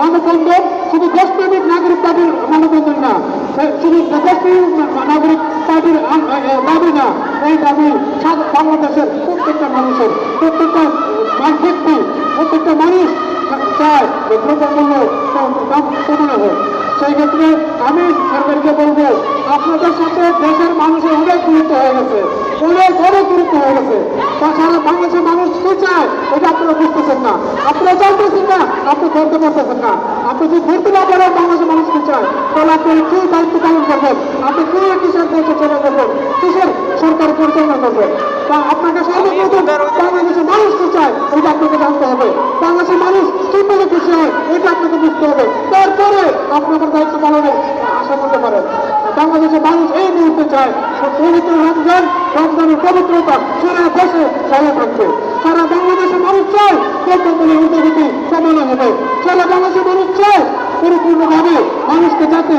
মানববন্ধন শুধু দেশপ্রেমিক নাগরিক পার্টির মানববন্ধন না, শুধু দেশপ্রেমিক নাগরিক পার্টির দাবি না, এই দাবি বাংলাদেশের প্রত্যেকটা মানুষের, প্রত্যেকটা ব্যক্তি, প্রত্যেকটা মানুষ চায় যে দ্রব্যমূল্য কমানো হোক। সেই ক্ষেত্রে আমি সরকারকে বলবো, আপনাদের সাথে দেশের মানুষের অনেক গুরুত্ব হয়ে গেছে, অনেক গুরুত্ব হয়ে গেছে। তাছাড়া বাংলাদেশের মানুষ কি চায় এটা আপনারা বুঝতেছেন না, আপনারা জানতেছেন না, আপনি ধরতে পারতেছেন না। আপনি যদি ধরতে না পারেন বাংলাদেশের মানুষ কি চায়, তাহলে আপনি কি দায়িত্ব পালন করবেন, আপনি কি কিসের দায়িত্ব চালনা করবেন, কিসের সরকার পরিচালনা করবেন। তা আপনাকে সর্বপ্রথম বাংলাদেশের মানুষ কি চায় এটা আপনাকে জানতে হবে, বাংলাদেশের মানুষ কি বলে খুশি হয় এটা আপনাকে বুঝতে হবে, তারপরে আপনাদের দায়িত্ব পালনের আশা করতে পারেন। বাংলাদেশের মানুষ এই মুহূর্তে চায় পবিত্র রমজানের পবিত্রতা সারা দেশে চালু থাকবে। সারা বাংলাদেশের মানুষ চায় দ্রব্যমূল্যের ঊর্ধ্বগতি কমানো হবে। সারা বাংলাদেশের মানুষ চায় পরিপূর্ণভাবে মানুষকে যাতে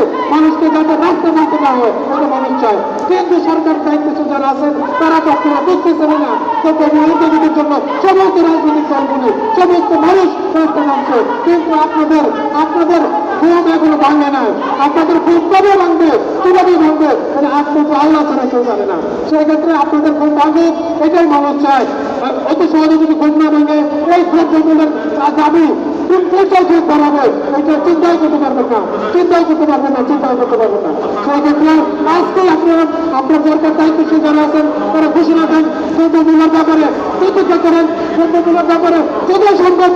রাস্তা নামতে না হয় এটা মানুষ চায়। কিন্তু সরকার দায়িত্ব যারা আছেন তারা তো আপনারা বুঝতেছেন না, দ্রব্যমূল্যের ঊর্ধ্বগতির জন্য সমস্ত রাজনৈতিক দলগুলি, সমস্ত মানুষ রাস্তা নামছে, কিন্তু আপনাদের ঘুম এগুলো ভাঙে না। আপনাদের ঘুম কবে ভাঙবে, কিভাবে ভাঙবে মানে আপনার আল্লাহ ছাড়া কেউ জানে না। সেক্ষেত্রে আপনাদের ঘুম ভাঙবে এটাই মানুষ চায়। অতি সহজে যদি ঘুম না ভাঙে এই দ্রব্যমূল্যের দাবি বাড়াবে এটা চিন্তাই করতে পারবেন না। সেক্ষেত্রে আজকে আপনার সরকার দায়িত্বশীল যারা আছেন তারা ঘোষণা দেন দ্রব্যমূল্যের ব্যাপারে, প্রতিজ্ঞা করেন দ্রব্যমূল্যের ব্যাপারে যদি সম্ভব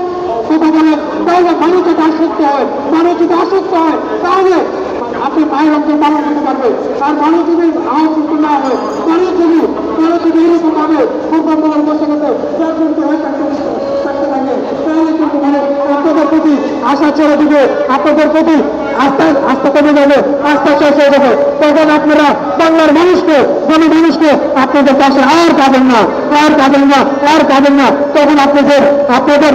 কথা বলেন, তাহলে মানুষ যদি আসক্ত হয় তাহলে আপনি মায়ের অন্তর পালন করতে পারবে। আর মানুষ যদি আসক্ত না হয়, মানুষ যদি এরকম ভাবে পূর্বাঞ্চলের বসে গেছে হয়ে থাকতে থাকে, তাহলে কিন্তু মানে আপনাদের প্রতি আশা ছেড়ে দিবে, আপনাদের প্রতি আস্থা কমে যাবে, আস্থা শেষ হয়ে যাবে। তখন আপনারা বাংলার মানুষকে আপনাদের পাশে আর পাবেন না। তখন আপনাদের